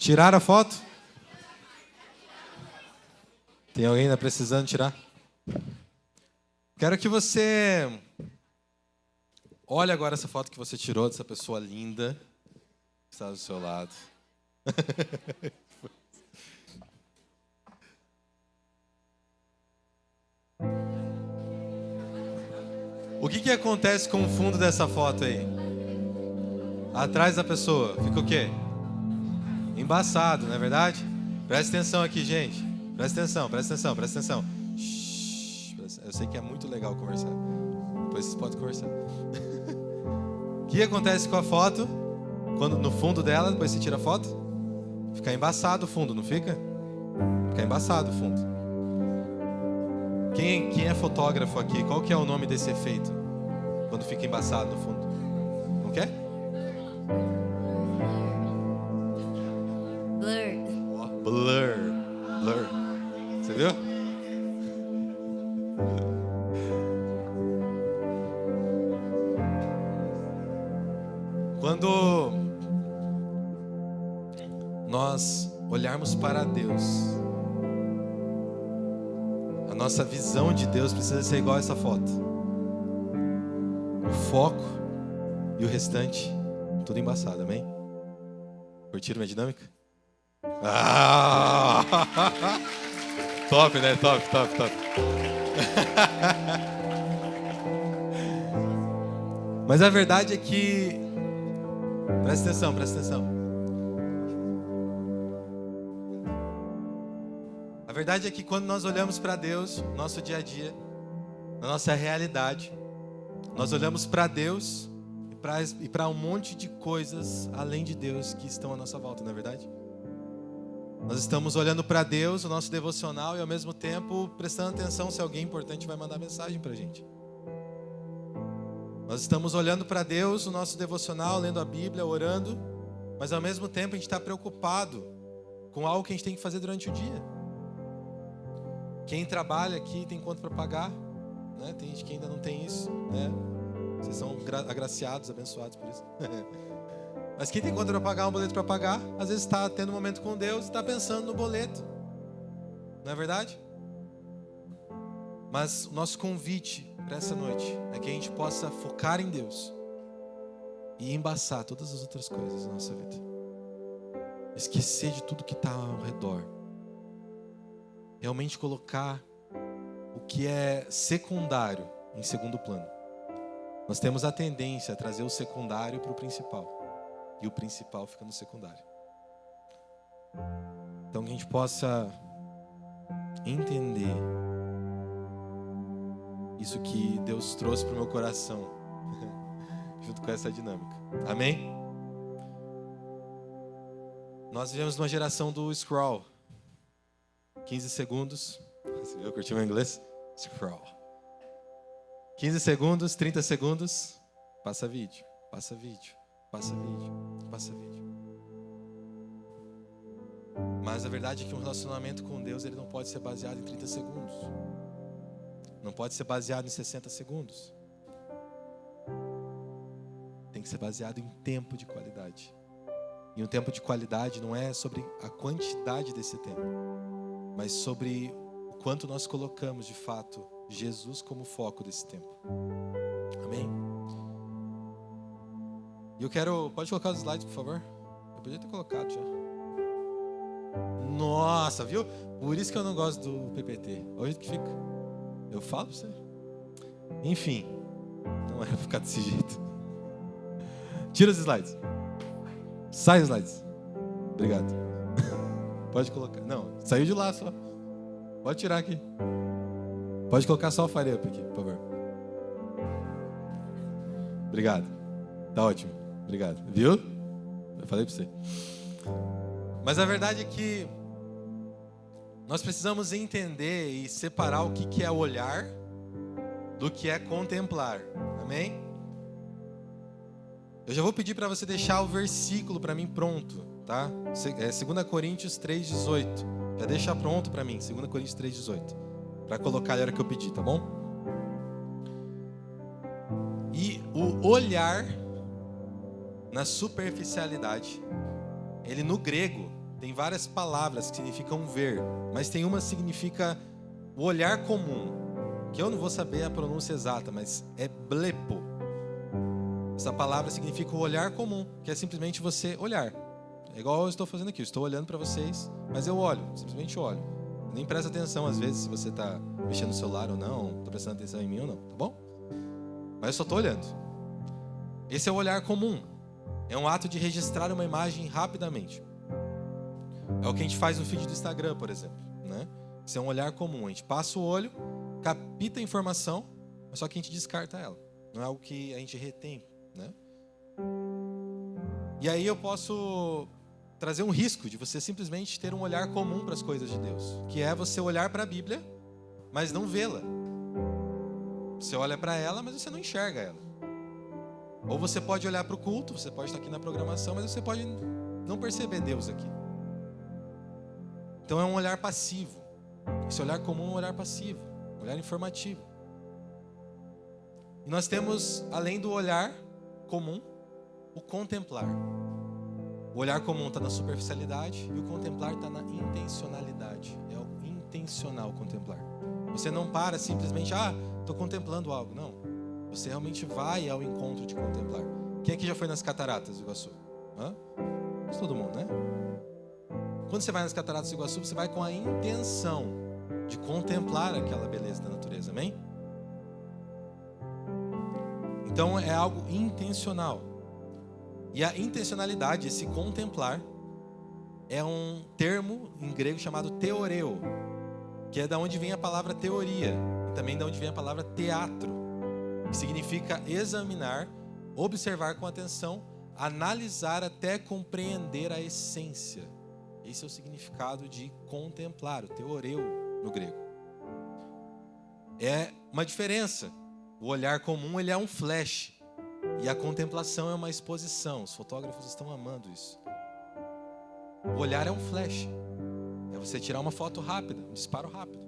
Tiraram a foto? Tem alguém ainda precisando tirar? Quero que você olhe agora essa foto que você tirou dessa pessoa linda que está do seu lado. O que acontece com o fundo dessa foto aí? Atrás da pessoa, fica o quê? Embaçado, não é verdade? Presta atenção aqui, gente. Presta atenção, presta atenção, presta atenção. Shhh, eu sei que é muito legal conversar. Depois vocês podem conversar. O que acontece com a foto? Quando no fundo dela, depois você tira a foto? Fica embaçado o fundo, não fica? Fica embaçado o fundo. Quem é fotógrafo aqui? Qual que é o nome desse efeito? Quando fica embaçado no fundo. Não quer? Blur. Você viu? Quando nós olharmos para Deus, a nossa visão de Deus precisa ser igual a essa foto. O foco e o restante, tudo embaçado, amém? Curtiram minha dinâmica? Ah! Top, né? Top. Mas a verdade é que... Presta atenção. A verdade é que quando nós olhamos para Deus, no nosso dia a dia, na nossa realidade, nós olhamos para Deus e para um monte de coisas além de Deus que estão à nossa volta, não é verdade? Nós estamos olhando para Deus, o nosso devocional, e ao mesmo tempo prestando atenção se alguém importante vai mandar mensagem para a gente. Nós estamos olhando para Deus, o nosso devocional, lendo a Bíblia, orando, mas ao mesmo tempo a gente está preocupado com algo que a gente tem que fazer durante o dia. Quem trabalha aqui tem conta para pagar, né? Tem gente que ainda não tem isso, né? Vocês são agraciados, abençoados por isso. Mas quem tem conta para pagar, um boleto para pagar, às vezes está tendo um momento com Deus e está pensando no boleto. Não é verdade? Mas o nosso convite para essa noite é que a gente possa focar em Deus e embaçar todas as outras coisas da nossa vida. Esquecer de tudo que está ao redor. Realmente colocar o que é secundário em segundo plano. Nós temos a tendência a trazer o secundário para o principal. E o principal fica no secundário. Então que a gente possa entender isso que Deus trouxe para o meu coração, junto com essa dinâmica. Amém? Nós vivemos numa geração do scroll. 15 segundos. Você viu? Curtiu meu inglês? Scroll. 15 segundos, 30 segundos. Passa vídeo. Mas a verdade é que um relacionamento com Deus, ele não pode ser baseado em 30 segundos. Não pode ser baseado em 60 segundos. Tem que ser baseado em tempo de qualidade. E um tempo de qualidade não é sobre a quantidade desse tempo, mas sobre o quanto nós colocamos de fato Jesus como foco desse tempo. Amém? E eu quero... Pode colocar os slides, por favor? Eu podia ter colocado já. Nossa, viu? Por isso que eu não gosto do PPT. Olha o jeito que fica. Eu falo pra você. Enfim, não era pra ficar desse jeito. Tira os slides. Sai os slides. Obrigado. Pode colocar. Não, saiu de lá só. Pode tirar aqui. Pode colocar só o Fire Up aqui, por favor. Obrigado. Tá ótimo. Obrigado. Viu? Eu falei pra você. Mas a verdade é que nós precisamos entender e separar o que é olhar do que é contemplar. Amém? Eu já vou pedir para você deixar o versículo para mim pronto, tá? É 2 Coríntios 3,18. Já deixa pronto para mim, 2 Coríntios 3,18. Para colocar a hora que eu pedir, tá bom? E o olhar na superficialidade, ele no grego tem várias palavras que significam ver, mas tem uma que significa o olhar comum, que eu não vou saber a pronúncia exata, mas é blepo. Essa palavra significa o olhar comum, que é simplesmente você olhar. É igual eu estou fazendo aqui, eu estou olhando para vocês, mas eu olho, simplesmente olho. Nem presta atenção às vezes se você está mexendo no celular ou não, está prestando atenção em mim ou não, tá bom? Mas eu só estou olhando. Esse é o olhar comum. É um ato de registrar uma imagem rapidamente. É o que a gente faz no feed do Instagram, por exemplo, né? Isso é um olhar comum. A gente passa o olho, capta a informação, mas só que a gente descarta ela. Não é algo que a gente retém, né? E aí eu posso trazer um risco de você simplesmente ter um olhar comum para as coisas de Deus, que é você olhar para a Bíblia, mas não vê-la. Você olha para ela, mas você não enxerga ela. Ou você pode olhar para o culto, você pode estar aqui na programação, mas você pode não perceber Deus aqui. Então é um olhar passivo. Esse olhar comum é um olhar passivo, um olhar informativo. E nós temos, além do olhar comum, o contemplar. O olhar comum está na superficialidade e o contemplar está na intencionalidade. É algo intencional contemplar. Você não para simplesmente, estou contemplando algo. Não. Você realmente vai ao encontro de contemplar. Quem aqui já foi nas cataratas do Iguaçu? Todo mundo, né? Quando você vai nas cataratas do Iguaçu, você vai com a intenção de contemplar aquela beleza da natureza, amém? Então é algo intencional. E a intencionalidade, esse contemplar, é um termo em grego chamado teoreo, que é da onde vem a palavra teoria, e também da onde vem a palavra teatro, que significa examinar, observar com atenção, analisar até compreender a essência. Esse é o significado de contemplar, o teoreu no grego. É uma diferença. O olhar comum, ele é um flash. E a contemplação é uma exposição. Os fotógrafos estão amando isso. O olhar é um flash. É você tirar uma foto rápida, um disparo rápido.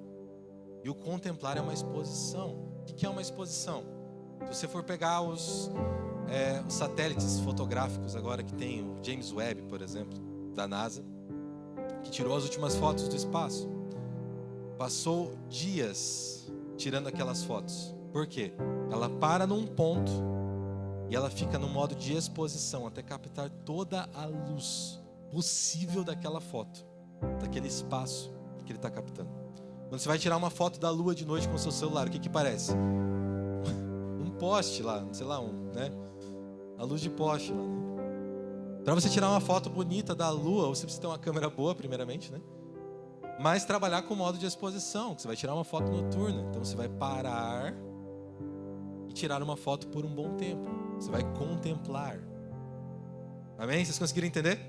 E o contemplar é uma exposição. O que é uma exposição? Se você for pegar os satélites fotográficos agora que tem o James Webb, por exemplo, da NASA, que tirou as últimas fotos do espaço, passou dias tirando aquelas fotos. Por quê? Ela para num ponto e ela fica no modo de exposição até captar toda a luz possível daquela foto, daquele espaço que ele está captando. Quando você vai tirar uma foto da lua de noite com o seu celular, o que parece? Um poste lá, sei lá, né? A luz de poste lá, né? Para você tirar uma foto bonita da lua, você precisa ter uma câmera boa, primeiramente, né? Mas trabalhar com o modo de exposição, que você vai tirar uma foto noturna. Então você vai parar e tirar uma foto por um bom tempo. Você vai contemplar. Amém? Vocês conseguiram entender?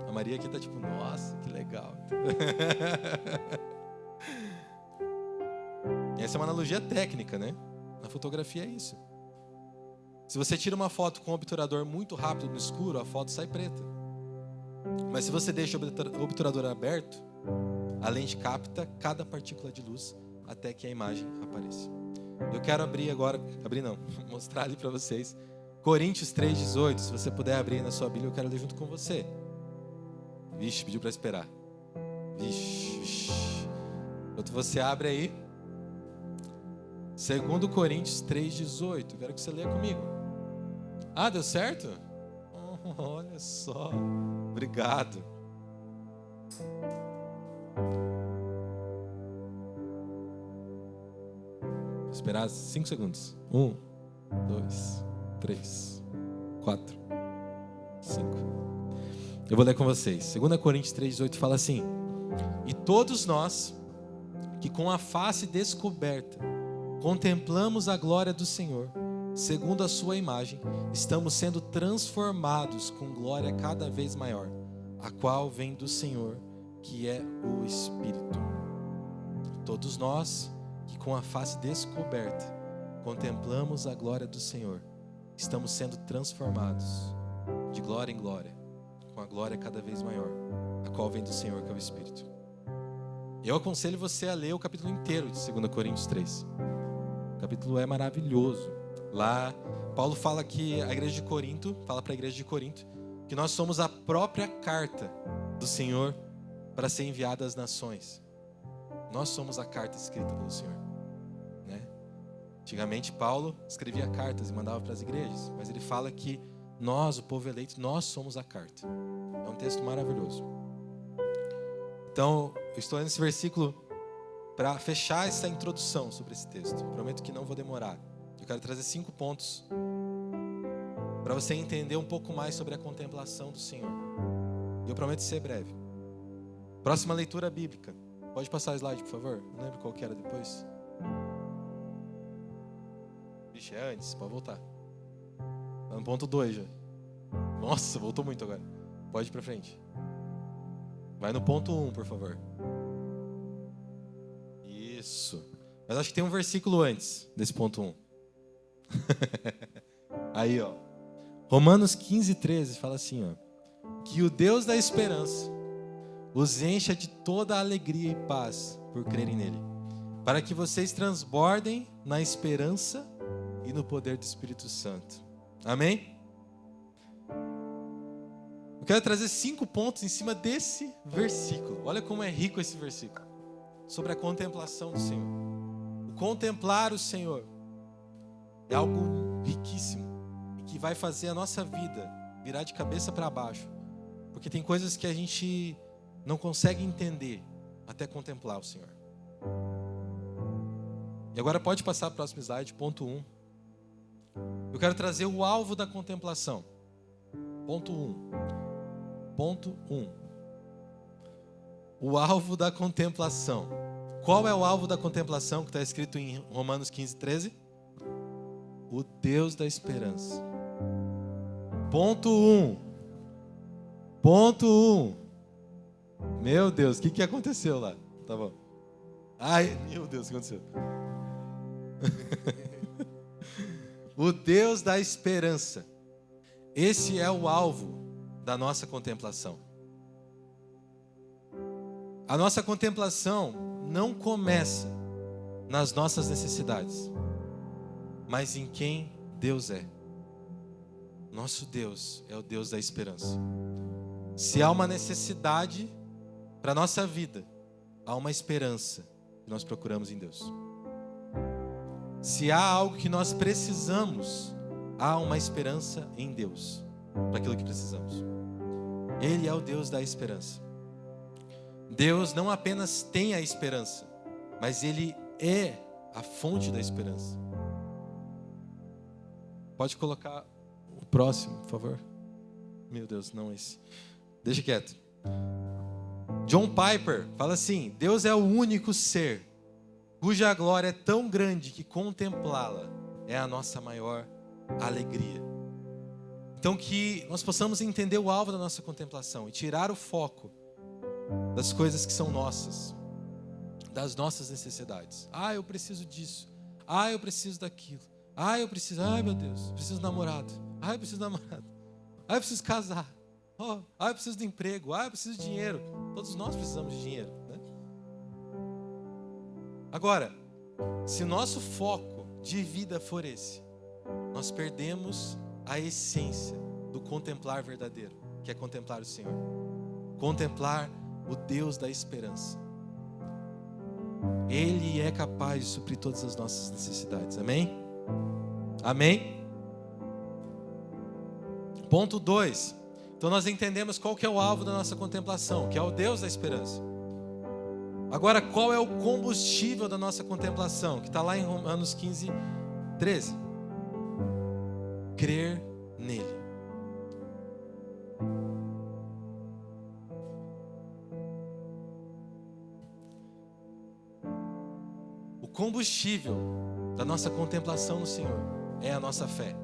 A Maria aqui está tipo, nossa, que legal. Essa é uma analogia técnica, né? Na fotografia é isso. Se você tira uma foto com um obturador muito rápido no escuro, a foto sai preta. Mas se você deixa o obturador aberto, a lente capta cada partícula de luz até que a imagem apareça. Eu quero mostrar ali para vocês. Coríntios 3,18, se você puder abrir na sua Bíblia, eu quero ler junto com você. Vixe, pediu para esperar. Vixe. Enquanto você abre aí, 2 Coríntios 3,18, eu quero que você leia comigo. Deu certo? Olha só, obrigado. Vou esperar 5 segundos. 1, 2, 3, 4, 5. Eu vou ler com vocês. 2 Coríntios 3,18 fala assim: e todos nós, que com a face descoberta contemplamos a glória do Senhor, segundo a sua imagem, estamos sendo transformados com glória cada vez maior, a qual vem do Senhor, que é o Espírito. Todos nós, que com a face descoberta contemplamos a glória do Senhor, estamos sendo transformados de glória em glória, com a glória cada vez maior, a qual vem do Senhor, que é o Espírito. Eu aconselho você a ler o capítulo inteiro de 2 Coríntios 3. O capítulo é maravilhoso. Lá, Paulo fala que a igreja de Corinto, fala para a igreja de Corinto, que nós somos a própria carta do Senhor para ser enviada às nações. Nós somos a carta escrita pelo Senhor, né? Antigamente Paulo escrevia cartas e mandava para as igrejas, mas ele fala que nós, o povo eleito, nós somos a carta. É um texto maravilhoso. Então, eu estou nesse versículo para fechar essa introdução sobre esse texto. Prometo que não vou demorar. Eu quero trazer 5 pontos para você entender um pouco mais sobre a contemplação do Senhor. E eu prometo ser breve. Próxima leitura bíblica. Pode passar o slide, por favor? Não lembro qual que era depois. Vixe, é antes. Pode voltar. Tá no ponto 2 já. Nossa, voltou muito agora. Pode ir para frente. Vai no ponto 1, por favor. Isso. Mas acho que tem um versículo antes desse ponto 1. Aí, ó. Romanos 15:13 fala assim, ó: que o Deus da esperança os encha de toda a alegria e paz por crerem nele, para que vocês transbordem na esperança e no poder do Espírito Santo. Amém? Eu quero trazer 5 pontos em cima desse versículo. Olha como é rico esse versículo. Sobre a contemplação do Senhor. O contemplar o Senhor é algo riquíssimo e que vai fazer a nossa vida virar de cabeça para baixo. Porque tem coisas que a gente não consegue entender até contemplar o Senhor. E agora pode passar para o próximo slide, ponto 1. Eu quero trazer o alvo da contemplação. Ponto 1. Ponto 1. O alvo da contemplação. Qual é o alvo da contemplação que está escrito em Romanos 15:13? O Deus da esperança. Ponto 1. Ponto 1. Meu Deus, o que aconteceu lá? Tá bom. Ai, meu Deus, o que aconteceu? O Deus da esperança. Esse é o alvo da nossa contemplação. A nossa contemplação não começa nas nossas necessidades, mas em quem Deus é. Nosso Deus é o Deus da esperança. Se há uma necessidade para a nossa vida, há uma esperança que nós procuramos em Deus. Se há algo que nós precisamos, há uma esperança em Deus para aquilo que precisamos. Ele é o Deus da esperança. Deus não apenas tem a esperança, mas Ele é a fonte da esperança. Pode colocar o próximo, por favor? Meu Deus, não esse. Deixa quieto. John Piper fala assim: Deus é o único ser cuja glória é tão grande que contemplá-la é a nossa maior alegria. Então que nós possamos entender o alvo da nossa contemplação e tirar o foco das coisas que são nossas, das nossas necessidades. Ah, eu preciso disso. Ah, eu preciso daquilo. Ah, eu preciso, ai meu Deus, preciso de namorado. Ah, eu preciso de namorado. Ah, eu preciso casar. Oh, ah, eu preciso de emprego. Ah, eu preciso de dinheiro. Todos nós precisamos de dinheiro, né? Agora, se o nosso foco de vida for esse, nós perdemos a essência do contemplar verdadeiro, que é contemplar o Senhor. Contemplar o Deus da esperança. Ele é capaz de suprir todas as nossas necessidades. Amém? Amém? Ponto 2. Então nós entendemos qual que é o alvo da nossa contemplação, que é o Deus da esperança. Agora, qual é o combustível da nossa contemplação? Que está lá em Romanos 15:13. Crer nele. O combustível da nossa contemplação no Senhor é a nossa fé.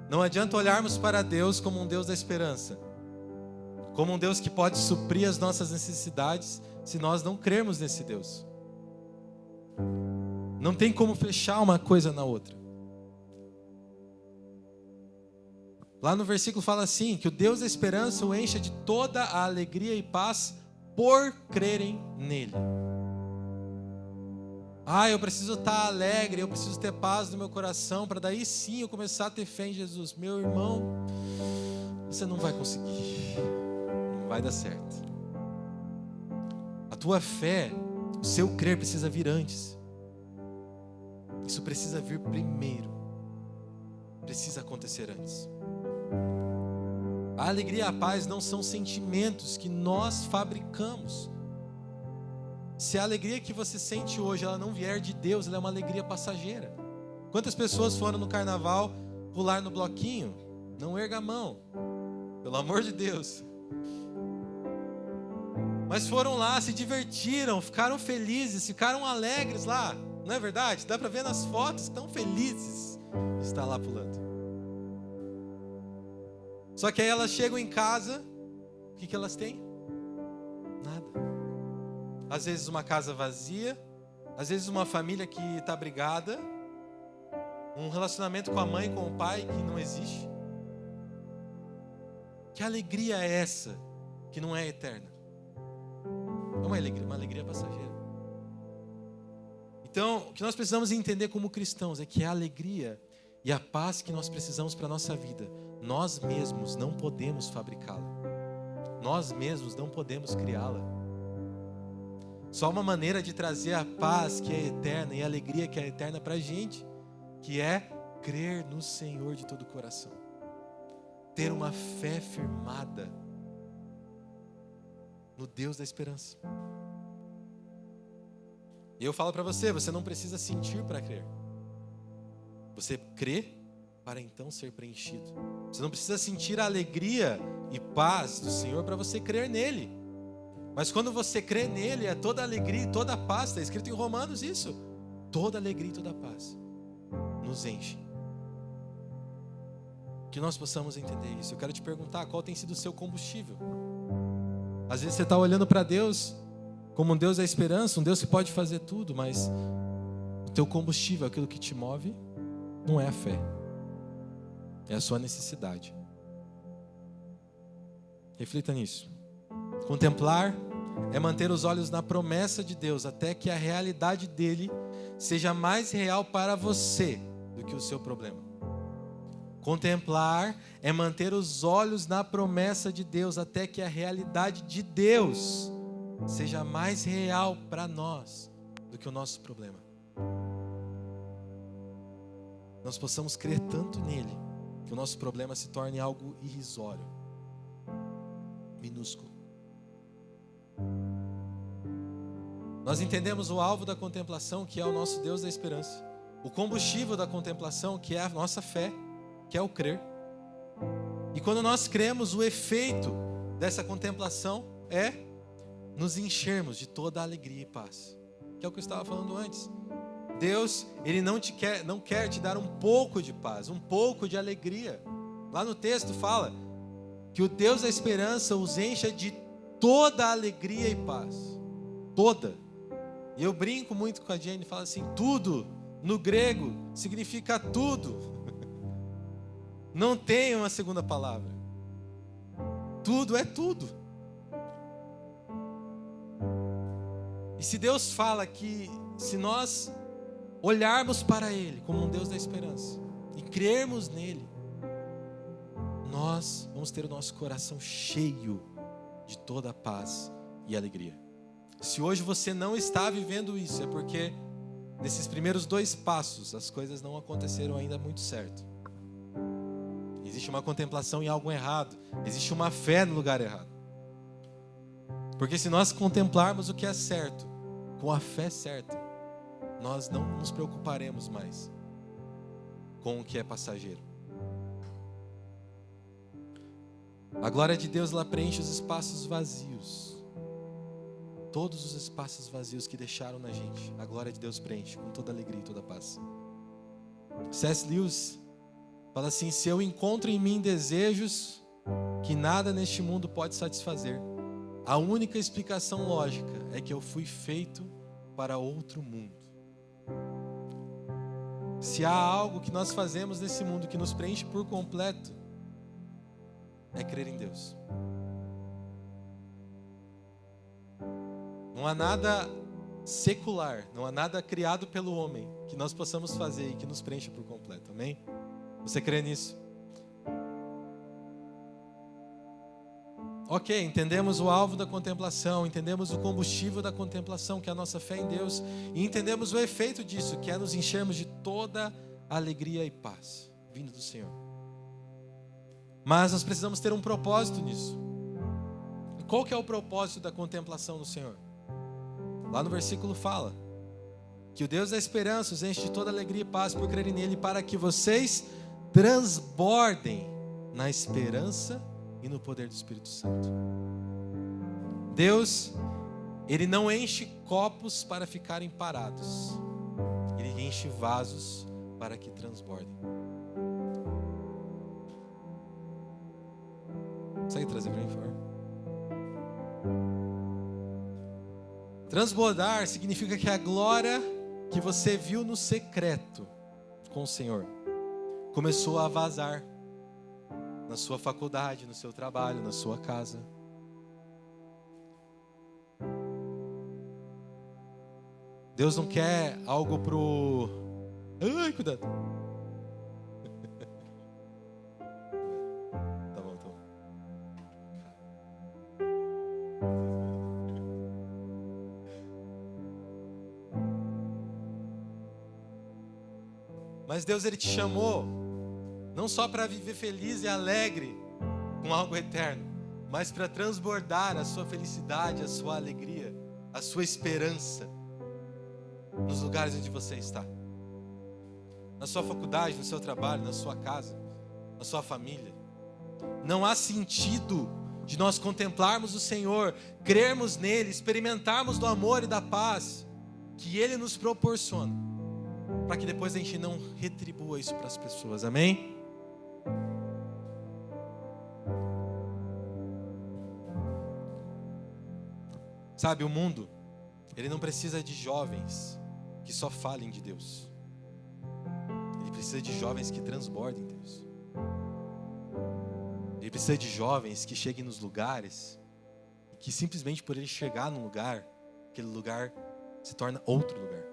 Não adianta olharmos para Deus como um Deus da esperança, como um Deus que pode suprir as nossas necessidades, se nós não crermos nesse Deus. Não tem como fechar uma coisa na outra. Lá no versículo fala assim, que o Deus da esperança o encha de toda a alegria e paz por crerem nele. Ah, eu preciso estar alegre, eu preciso ter paz no meu coração, para daí sim eu começar a ter fé em Jesus. Meu irmão, você não vai conseguir. Não vai dar certo. A tua fé, o seu crer precisa vir antes. Isso precisa vir primeiro. Precisa acontecer antes. A alegria e a paz não são sentimentos que nós fabricamos. Se a alegria que você sente hoje ela não vier de Deus, ela é uma alegria passageira. Quantas pessoas foram no carnaval pular no bloquinho? Não erga a mão, pelo amor de Deus. Mas foram lá, se divertiram, ficaram felizes, ficaram alegres lá. Não é verdade? Dá para ver nas fotos, tão felizes de estar lá pulando. Só que aí elas chegam em casa, o que elas têm? Nada. Às vezes uma casa vazia, às vezes uma família que está brigada, um relacionamento com a mãe, com o pai que não existe. Que alegria é essa que não é eterna? É uma alegria passageira. Então, o que nós precisamos entender como cristãos é que a alegria e a paz que nós precisamos para a nossa vida, nós mesmos não podemos fabricá-la. Nós mesmos não podemos criá-la. Só uma maneira de trazer a paz que é eterna e a alegria que é eterna para a gente, que é crer no Senhor de todo o coração. Ter uma fé firmada no Deus da esperança. E eu falo para você, você não precisa sentir para crer. Você crê para então ser preenchido. Você não precisa sentir a alegria e paz do Senhor para você crer nele. Mas quando você crê nele, é toda alegria e toda paz. Está escrito em Romanos isso. Toda alegria e toda paz nos enche. Que nós possamos entender isso. Eu quero te perguntar, qual tem sido o seu combustível? Às vezes você está olhando para Deus como um Deus da esperança, um Deus que pode fazer tudo, mas o teu combustível, aquilo que te move, não é a fé, é a sua necessidade. Reflita nisso. Contemplar é manter os olhos na promessa de Deus até que a realidade dele seja mais real para você do que o seu problema. Contemplar é manter os olhos na promessa de Deus até que a realidade de Deus seja mais real para nós do que o nosso problema. Nós possamos crer tanto nele que o nosso problema se torne algo irrisório, minúsculo. Nós entendemos o alvo da contemplação, que é o nosso Deus da esperança. O combustível da contemplação, que é a nossa fé, que é o crer. E quando nós cremos, o efeito dessa contemplação é nos enchermos de toda a alegria e paz. Que é o que eu estava falando antes. Deus, Ele não quer te dar um pouco de paz, um pouco de alegria. Lá no texto fala que o Deus da esperança os encha de toda a alegria e paz. Toda. E eu brinco muito com a Jenny, falo assim, tudo, no grego, significa tudo. Não tem uma segunda palavra. Tudo é tudo. E se Deus fala que se nós olharmos para Ele como um Deus da esperança e crermos nele, nós vamos ter o nosso coração cheio de toda a paz e alegria. Se hoje você não está vivendo isso, é porque nesses primeiros 2 passos as coisas não aconteceram ainda muito certo. Existe uma contemplação em algo errado, existe uma fé no lugar errado. Porque se nós contemplarmos o que é certo, com a fé certa, nós não nos preocuparemos mais com o que é passageiro. A glória de Deus, ela preenche os espaços vazios. Todos os espaços vazios que deixaram na gente, a glória de Deus preenche com toda alegria e toda paz. C.S. Lewis fala assim, se eu encontro em mim desejos que nada neste mundo pode satisfazer, a única explicação lógica é que eu fui feito para outro mundo. Se há algo que nós fazemos nesse mundo que nos preenche por completo, é crer em Deus. Não há nada secular, não há nada criado pelo homem que nós possamos fazer e que nos preencha por completo, amém? Você crê nisso? ok, entendemos o alvo da contemplação, entendemos o combustível da contemplação, que é a nossa fé em Deus, e entendemos o efeito disso, que é nos enchermos de toda alegria e paz, vindo do Senhor. Mas nós precisamos ter um propósito nisso. E qual que é o propósito da contemplação do Senhor? Lá no versículo fala que o Deus da esperança os enche de toda alegria e paz por crerem nele, para que vocês transbordem na esperança e no poder do Espírito Santo. Deus, Ele não enche copos para ficarem parados. Ele enche vasos para que transbordem. Consegue trazer para mim, por favor? Transbordar significa que a glória que você viu no secreto com o Senhor começou a vazar na sua faculdade, no seu trabalho, na sua casa. Deus não quer algo pro... Ai, cuidado. Tá bom. Mas Deus, Ele te chamou não só para viver feliz e alegre com algo eterno, mas para transbordar a sua felicidade, a sua alegria, a sua esperança nos lugares onde você está. Na sua faculdade, no seu trabalho, na sua casa, na sua família. Não há sentido de nós contemplarmos o Senhor, crermos nele, experimentarmos do amor e da paz que Ele nos proporciona, para que depois a gente não retribua isso para as pessoas, amém? Sabe, o mundo, ele não precisa de jovens que só falem de Deus. Ele precisa de jovens que transbordem Deus. Ele precisa de jovens que cheguem nos lugares e que simplesmente por ele chegar num lugar, aquele lugar se torna outro lugar.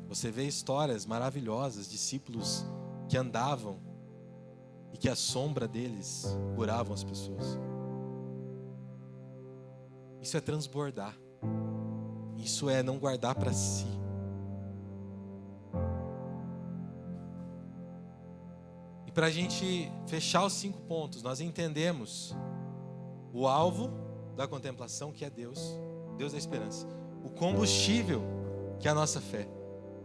Você vê histórias maravilhosas, discípulos que andavam e que a sombra deles curavam as pessoas. Isso é transbordar. Isso é não guardar para si. E para a gente fechar os 5 pontos, nós entendemos o alvo da contemplação, que é Deus, Deus da esperança. O combustível, que é a nossa fé.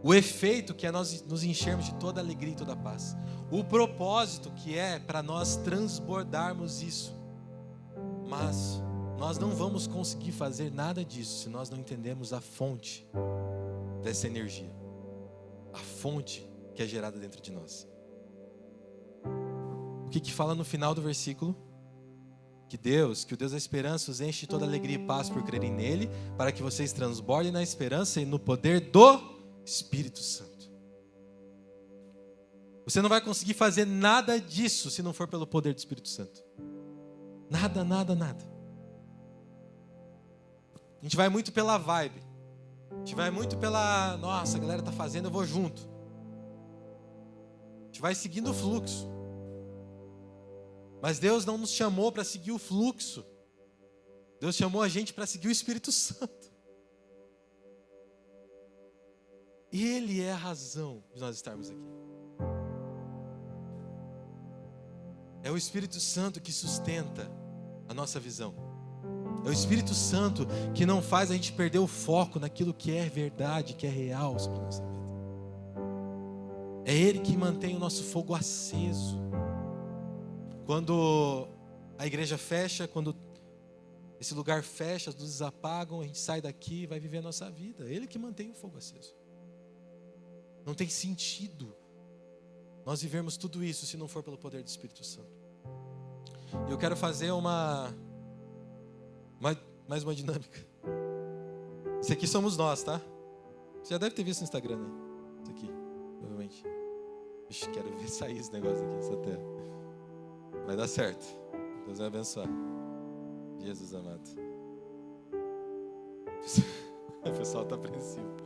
O efeito, que é nós nos enchermos de toda alegria e toda paz. O propósito, que é para nós transbordarmos isso. Mas nós não vamos conseguir fazer nada disso se nós não entendermos a fonte dessa energia. A fonte que é gerada dentro de nós. O que fala no final do versículo? Que o Deus da esperança os enche de toda alegria e paz por crerem nele, para que vocês transbordem na esperança e no poder do Espírito Santo. Você não vai conseguir fazer nada disso se não for pelo poder do Espírito Santo. Nada. A gente vai muito pela vibe. A gente vai muito pela... Nossa, a galera tá fazendo, eu vou junto. A gente vai seguindo o fluxo. Mas Deus não nos chamou para seguir o fluxo. Deus chamou a gente para seguir o Espírito Santo. Ele é a razão de nós estarmos aqui. É o Espírito Santo que sustenta a nossa visão. É o Espírito Santo que não faz a gente perder o foco naquilo que é verdade, que é real sobre a nossa vida. É Ele que mantém o nosso fogo aceso. Quando a igreja fecha, quando esse lugar fecha, as luzes apagam, a gente sai daqui e vai viver a nossa vida. É Ele que mantém o fogo aceso. Não tem sentido nós vivermos tudo isso se não for pelo poder do Espírito Santo. E eu quero fazer mais uma dinâmica. Esse aqui somos nós, tá? Você já deve ter visto no Instagram, né? Isso aqui, provavelmente. Ixi, quero ver sair esse negócio aqui, essa terra. Vai dar certo. Deus vai abençoar. Jesus amado. O pessoal está apreensivo.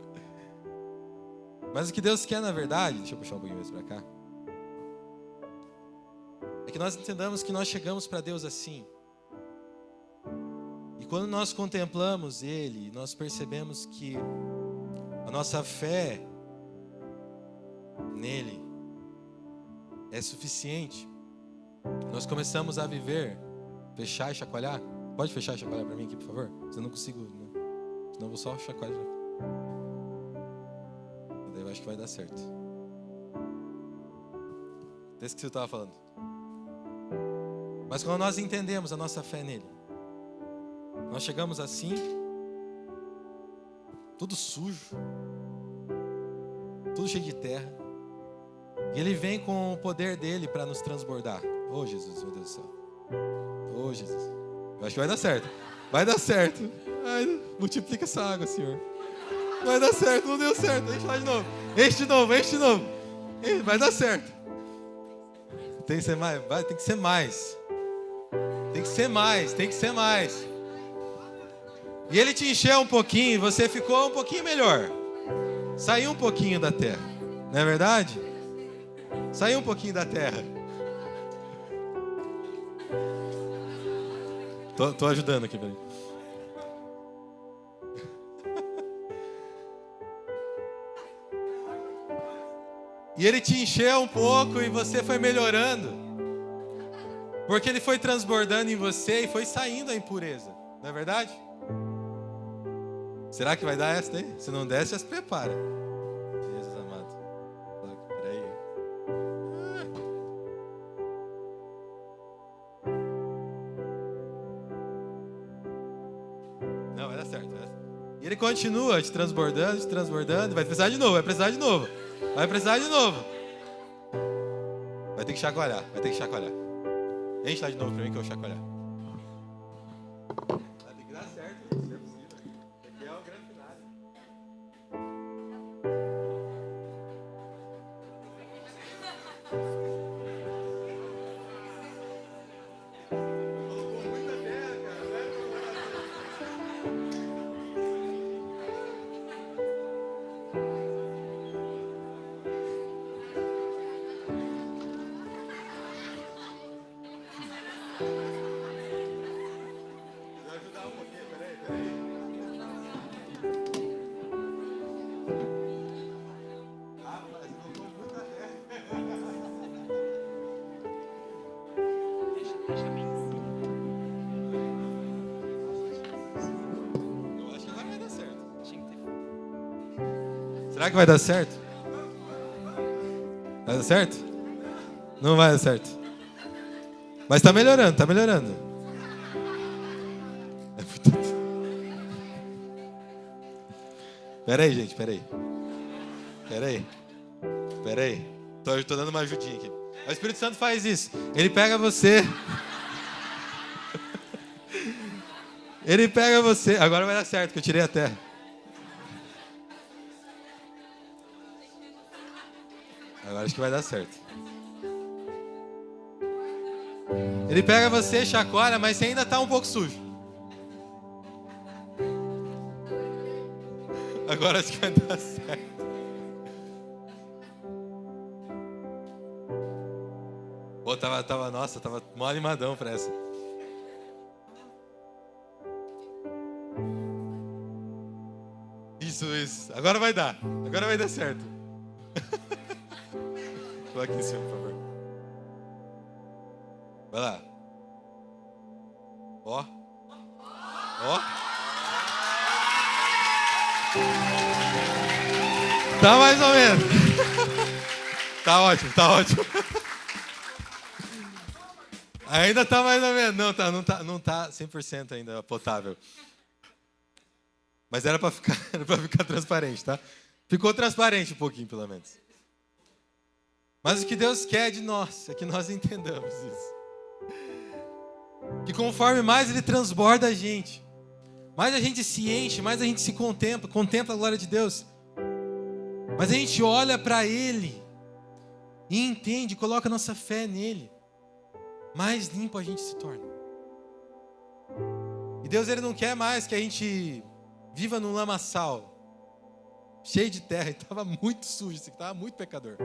Mas o que Deus quer, na verdade, deixa eu puxar um pouquinho mais para cá, é que nós entendamos que nós chegamos para Deus assim. E quando nós contemplamos Ele, nós percebemos que a nossa fé nele é suficiente. Nós começamos a viver, fechar e chacoalhar. Pode fechar e chacoalhar para mim aqui, por favor? Se eu não consigo, né? Senão eu vou só chacoalhar. Daí eu acho que vai dar certo. Até esqueci o que eu estava falando. Mas quando nós entendemos a nossa fé nele, nós chegamos assim, tudo sujo, tudo cheio de terra, e ele vem com o poder dele para nos transbordar. Oh Jesus, meu Deus do céu. Oh Jesus. Eu acho que vai dar certo. Vai dar certo. Ai, multiplica essa água, Senhor. Vai dar certo, não deu certo. Enche lá de novo. Enche de novo, enche de novo. Vai dar certo. Tem que ser mais. Tem que ser mais. Tem que ser mais, tem que ser mais. E ele te encheu um pouquinho e você ficou um pouquinho melhor. Saiu um pouquinho da terra. Não é verdade? Saiu um pouquinho da terra. Tô ajudando aqui, peraí. E ele te encheu um pouco e você foi melhorando. Porque ele foi transbordando em você e foi saindo a impureza. Não é verdade? Será que vai dar essa daí? Se não der, já se prepara. Jesus amado. Peraí. Não, vai dar certo. E ele continua te transbordando. Vai precisar de novo, vai precisar de novo. Vai precisar de novo. Vai ter que chacoalhar, vai ter que chacoalhar. Enche lá de novo pra mim que eu vou chacoalhar. Vai ter que dar certo, se é possível. Aqui é o grande final. Colocou muita terra, cara. Será que vai dar certo? Vai dar certo? Não vai dar certo. Mas tá melhorando, tá melhorando. Pera aí, gente, pera aí. Tô dando uma ajudinha aqui. O Espírito Santo faz isso. Ele pega você. Ele pega você. Agora vai dar certo, que eu tirei a terra. Agora acho que vai dar certo. Ele pega você, chacoalha, mas você ainda tá um pouco sujo. Agora acho que vai dar certo. Pô, tava mó animadão pra essa. Isso. Agora vai dar certo. Coloca aqui em cima, por favor. Vai lá. Ó. Tá mais ou menos. Tá ótimo. Ainda tá mais ou menos. Não tá 100% ainda potável. Mas era pra ficar transparente, tá? Ficou transparente um pouquinho, pelo menos. Mas o que Deus quer de nós é que nós entendamos isso. Que conforme mais Ele transborda a gente, mais a gente se enche, mais a gente se contempla a glória de Deus. Mas a gente olha para Ele e entende, coloca a nossa fé nele, mais limpo a gente se torna. E Deus, Ele não quer mais que a gente viva num lamaçal, cheio de terra. E estava muito sujo, estava muito pecador.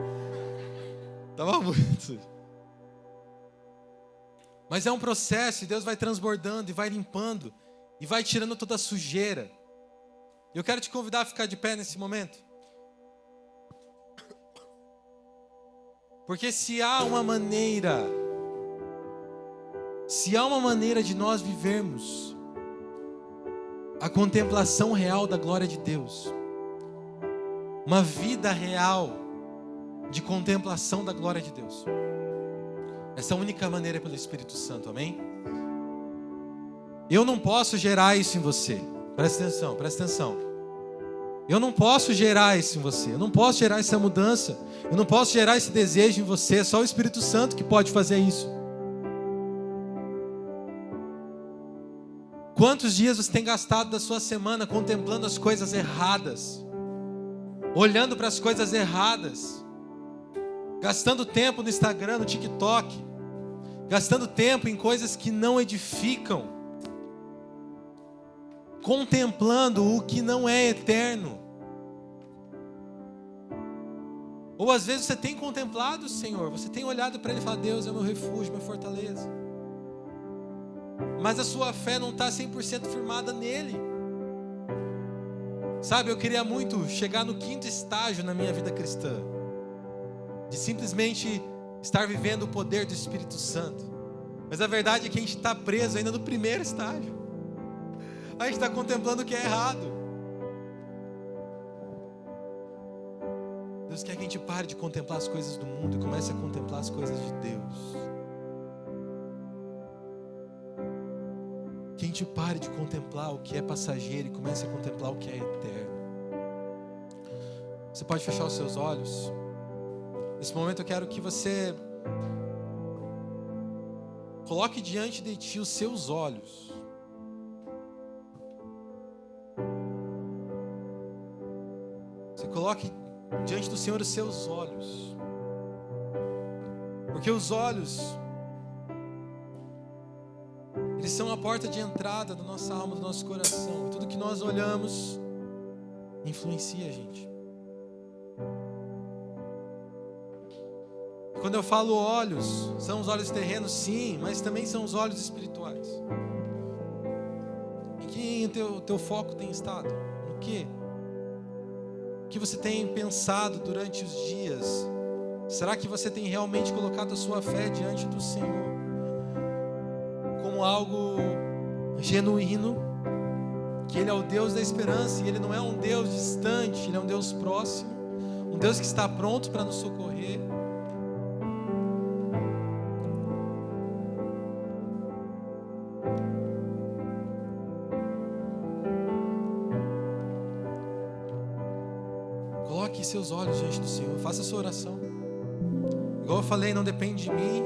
Estava muito sujo. Mas é um processo e Deus vai transbordando e vai limpando e vai tirando toda a sujeira. Eu quero te convidar a ficar de pé nesse momento. Porque se há uma maneira de nós vivermos a contemplação real da glória de Deus, uma vida real de contemplação da glória de Deus, essa única maneira é pelo Espírito Santo, amém? Eu não posso gerar isso em você. Presta atenção, presta atenção. Eu não posso gerar isso em você. Eu não posso gerar essa mudança. Eu não posso gerar esse desejo em você. É só o Espírito Santo que pode fazer isso. Quantos dias você tem gastado da sua semana contemplando as coisas erradas? Olhando para as coisas erradas? Gastando tempo no Instagram, no TikTok? Gastando tempo em coisas que não edificam? Contemplando o que não é eterno? Ou às vezes você tem contemplado o Senhor, você tem olhado para Ele e falado: Deus é meu refúgio, minha fortaleza. Mas a sua fé não está 100% firmada nele. Sabe, eu queria muito chegar no 5º estágio na minha vida cristã, de simplesmente estar vivendo o poder do Espírito Santo. Mas a verdade é que a gente está preso ainda no 1º estágio. A gente está contemplando o que é errado. Deus quer que a gente pare de contemplar as coisas do mundo e comece a contemplar as coisas de Deus. Que a gente pare de contemplar o que é passageiro e comece a contemplar o que é eterno. Você pode fechar os seus olhos? Nesse momento eu quero que você coloque diante de ti os seus olhos. Você coloque diante do Senhor os seus olhos. Porque os olhos, eles são a porta de entrada da nossa alma, do nosso coração. E tudo que nós olhamos influencia a gente. Quando eu falo olhos, são os olhos terrenos, sim, mas também são os olhos espirituais. Em que o teu foco tem estado? No quê? O que você tem pensado durante os dias? Será que você tem realmente colocado a sua fé diante do Senhor como algo genuíno? Que Ele é o Deus da esperança e Ele não é um Deus distante, Ele é um Deus próximo, um Deus que está pronto para nos socorrer. Coloque seus olhos diante do Senhor, faça a sua oração. Igual eu falei, não depende de mim,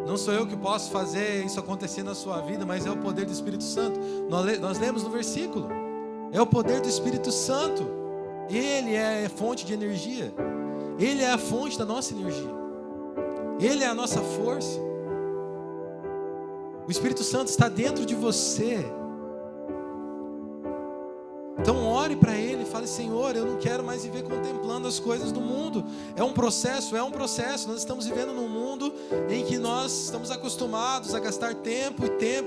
não sou eu que posso fazer isso acontecer na sua vida, mas é o poder do Espírito Santo. Nós lemos no versículo, é o poder do Espírito Santo. Ele é a fonte de energia, Ele é a fonte da nossa energia, Ele é a nossa força. O Espírito Santo está dentro de você. Então ore para Ele e fale: Senhor, eu não quero mais viver contemplando as coisas do mundo. É um processo. Nós estamos vivendo num mundo em que nós estamos acostumados a gastar tempo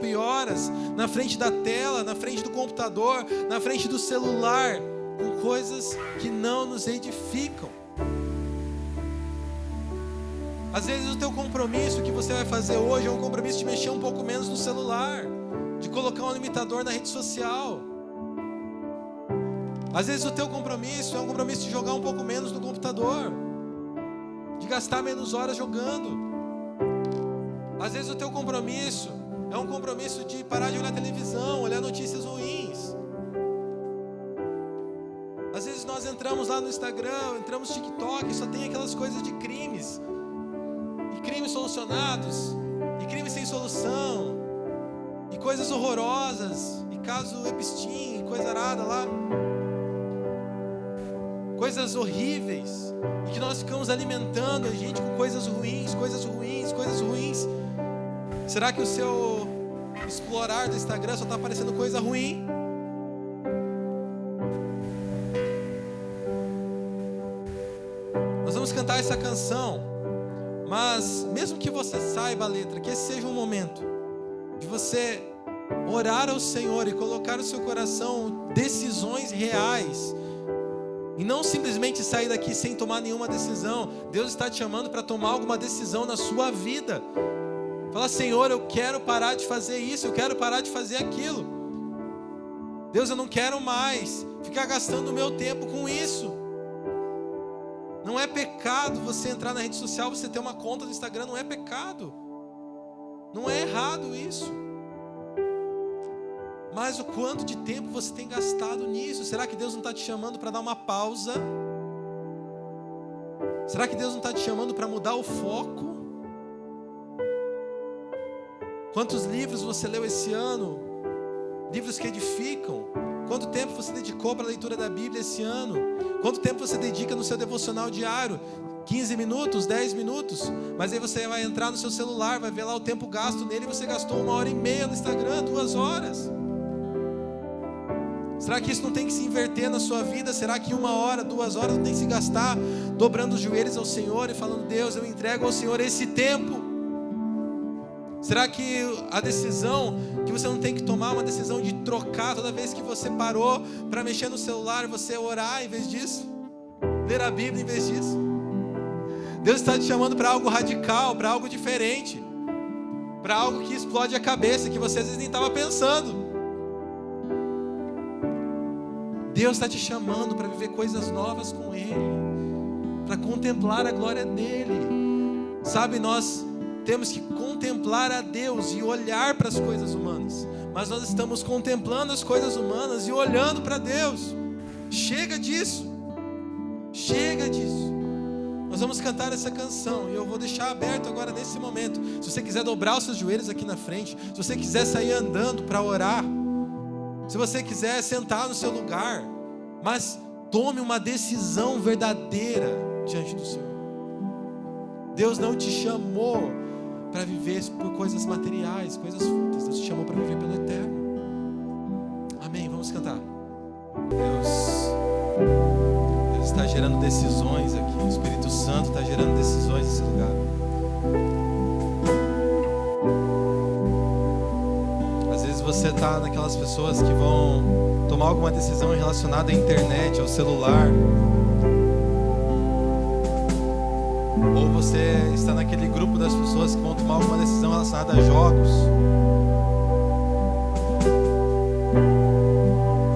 e horas na frente da tela, na frente do computador, na frente do celular, com coisas que não nos edificam. Às vezes o teu compromisso que você vai fazer hoje é um compromisso de mexer um pouco menos no celular, de colocar um limitador na rede social. Às vezes o teu compromisso é um compromisso de jogar um pouco menos no computador, de gastar menos horas jogando. Às vezes o teu compromisso é um compromisso de parar de olhar televisão, olhar notícias ruins. Às vezes nós entramos lá no Instagram, entramos no TikTok, só tem aquelas coisas de crimes, e crimes solucionados, e crimes sem solução, e coisas horrorosas, e caso Epstein, e coisa arada lá. Coisas horríveis, e que nós ficamos alimentando a gente com coisas ruins. Será que o seu explorar do Instagram só está aparecendo coisa ruim? Nós vamos cantar essa canção, Mas mesmo que você saiba a letra, que esse seja um momento de você orar ao Senhor e colocar no seu coração decisões reais, e não simplesmente sair daqui sem tomar nenhuma decisão. Deus está te chamando para tomar alguma decisão na sua vida. Fala: Senhor, eu quero parar de fazer isso, eu quero parar de fazer aquilo. Deus, eu não quero mais ficar gastando o meu tempo com isso. Não é pecado você entrar na rede social, você ter uma conta no Instagram, não é pecado. Não é errado isso. Mas o quanto de tempo você tem gastado nisso? Será que Deus não está te chamando para dar uma pausa? Será que Deus não está te chamando para mudar o foco? Quantos livros você leu esse ano? Livros que edificam. Quanto tempo você dedicou para a leitura da Bíblia esse ano? Quanto tempo você dedica no seu devocional diário? 15 minutos, 10 minutos? Mas aí você vai entrar no seu celular, vai ver lá o tempo gasto nele, e você gastou 1h30 no Instagram, 2 horas. Será que isso não tem que se inverter na sua vida? Será que 1 hora, 2 horas não tem que se gastar dobrando os joelhos ao Senhor e falando: Deus, eu entrego ao Senhor esse tempo? Será que a decisão que você não tem que tomar, uma decisão de trocar toda vez que você parou para mexer no celular, você orar em vez disso? Ler a Bíblia em vez disso? Deus está te chamando para algo radical, para algo diferente, para algo que explode a cabeça, que você às vezes nem estava pensando. Deus está te chamando para viver coisas novas com Ele, para contemplar a glória dEle. Sabe, nós temos que contemplar a Deus e olhar para as coisas humanas, mas nós estamos contemplando as coisas humanas e olhando para Deus. Chega disso, chega disso. Nós vamos cantar essa canção e eu vou deixar aberto agora nesse momento. Se você quiser dobrar os seus joelhos aqui na frente, se você quiser sair andando para orar, se você quiser sentar no seu lugar, mas tome uma decisão verdadeira diante do Senhor. Deus não te chamou para viver por coisas materiais, coisas fúteis. Deus te chamou para viver pelo eterno. Amém, vamos cantar. Deus está gerando decisões aqui. O Espírito Santo está gerando decisões nesse lugar. Às vezes você está naquelas pessoas que vão tomar alguma decisão relacionada à internet, ao celular. Ou você está naquele grupo das pessoas que vão tomar alguma decisão relacionada a jogos.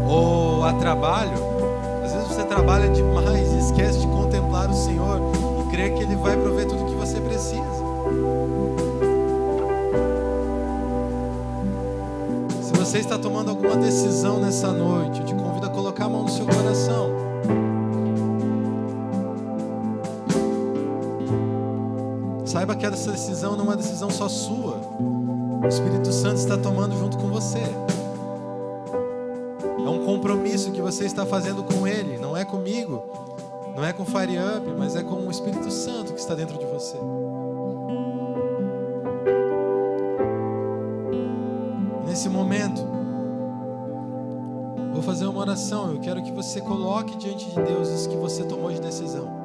Ou a trabalho. Às vezes você trabalha demais e esquece de contemplar o Senhor e crer que Ele vai prover tudo o que você precisa. Se você está tomando alguma decisão nessa noite, eu te convido a colocar a mão no seu coração. Saiba que essa decisão não é uma decisão só sua. O Espírito Santo está tomando junto com você. É um compromisso que você está fazendo com Ele. Não é comigo, não é com o Fire Up, mas é com o Espírito Santo que está dentro de você. Nesse momento, vou fazer uma oração. Eu quero que você coloque diante de Deus isso que você tomou de decisão.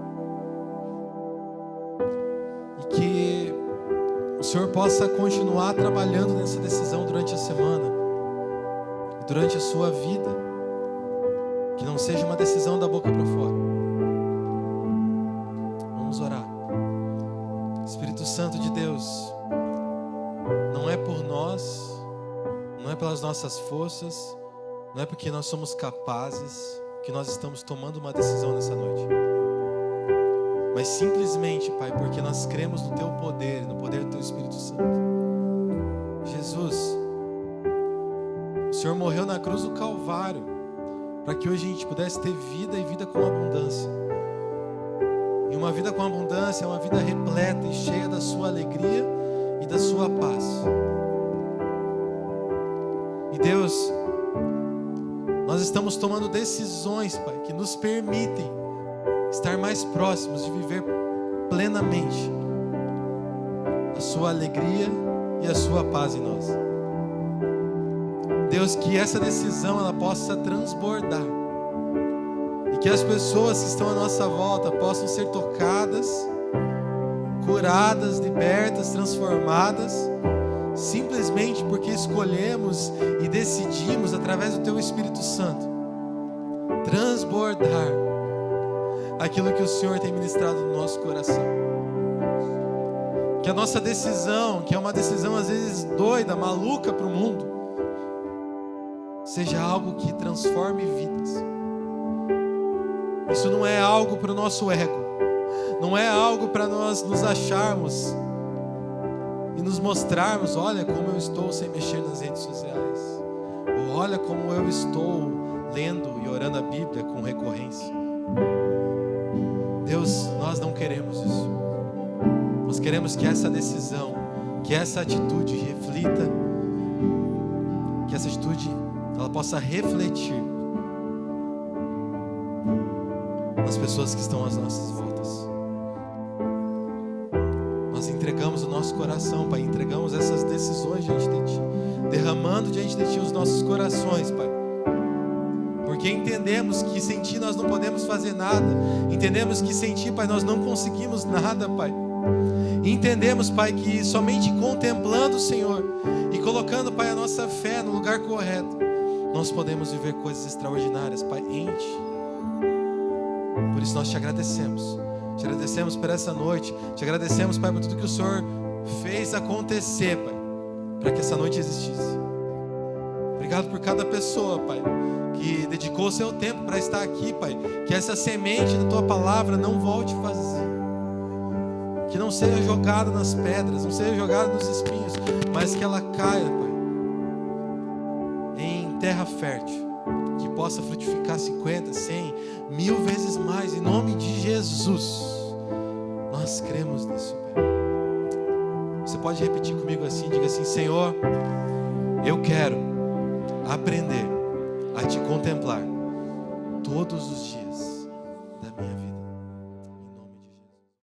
Que o Senhor possa continuar trabalhando nessa decisão durante a semana, durante a sua vida, que não seja uma decisão da boca para fora. Vamos orar. Espírito Santo de Deus, não é por nós, não é pelas nossas forças, não é porque nós somos capazes que nós estamos tomando uma decisão nessa noite, mas simplesmente, Pai, porque nós cremos no Teu poder, no poder do Teu Espírito Santo. Jesus, o Senhor morreu na cruz do Calvário para que hoje a gente pudesse ter vida e vida com abundância. E uma vida com abundância é uma vida repleta e cheia da Sua alegria e da Sua paz. E Deus, nós estamos tomando decisões, Pai, que nos permitem estar mais próximos de viver plenamente a Sua alegria e a Sua paz em nós. Deus, que essa decisão ela possa transbordar e que as pessoas que estão à nossa volta possam ser tocadas curadas, libertas, transformadas, simplesmente porque escolhemos e decidimos, através do Teu Espírito Santo, transbordar aquilo que o Senhor tem ministrado no nosso coração. Que a nossa decisão, que é uma decisão às vezes doida, maluca para o mundo, seja algo que transforme vidas. Isso não é algo para o nosso ego, não é algo para nós nos acharmos e nos mostrarmos: olha como eu estou sem mexer nas redes sociais, ou olha como eu estou lendo e orando a Bíblia com recorrência. Deus, nós não queremos isso. Nós queremos que essa decisão, que essa atitude reflita, que essa atitude ela possa refletir nas pessoas que estão às nossas voltas. Nós entregamos o nosso coração, Pai, entregamos essas decisões diante de Ti, derramando diante de Ti os nossos corações, Pai, porque entendemos que sem Ti nós não podemos fazer nada, entendemos que sem Ti, Pai, nós não conseguimos nada, Pai. Entendemos, Pai, que somente contemplando o Senhor e colocando, Pai, a nossa fé no lugar correto, nós podemos viver coisas extraordinárias, Pai, em Ti. Por isso nós Te agradecemos por essa noite, Te agradecemos, Pai, por tudo que o Senhor fez acontecer, Pai, para que essa noite existisse. Obrigado por cada pessoa, Pai, que dedicou o seu tempo para estar aqui, Pai, que essa semente da Tua palavra não volte vazia, que não seja jogada nas pedras, não seja jogada nos espinhos, mas que ela caia, Pai, em terra fértil, que possa frutificar 50, 100, 1000 vezes mais, em nome de Jesus. Nós cremos nisso, Pai. Você pode repetir comigo assim, diga assim: Senhor, eu quero aprender a Te contemplar todos os dias.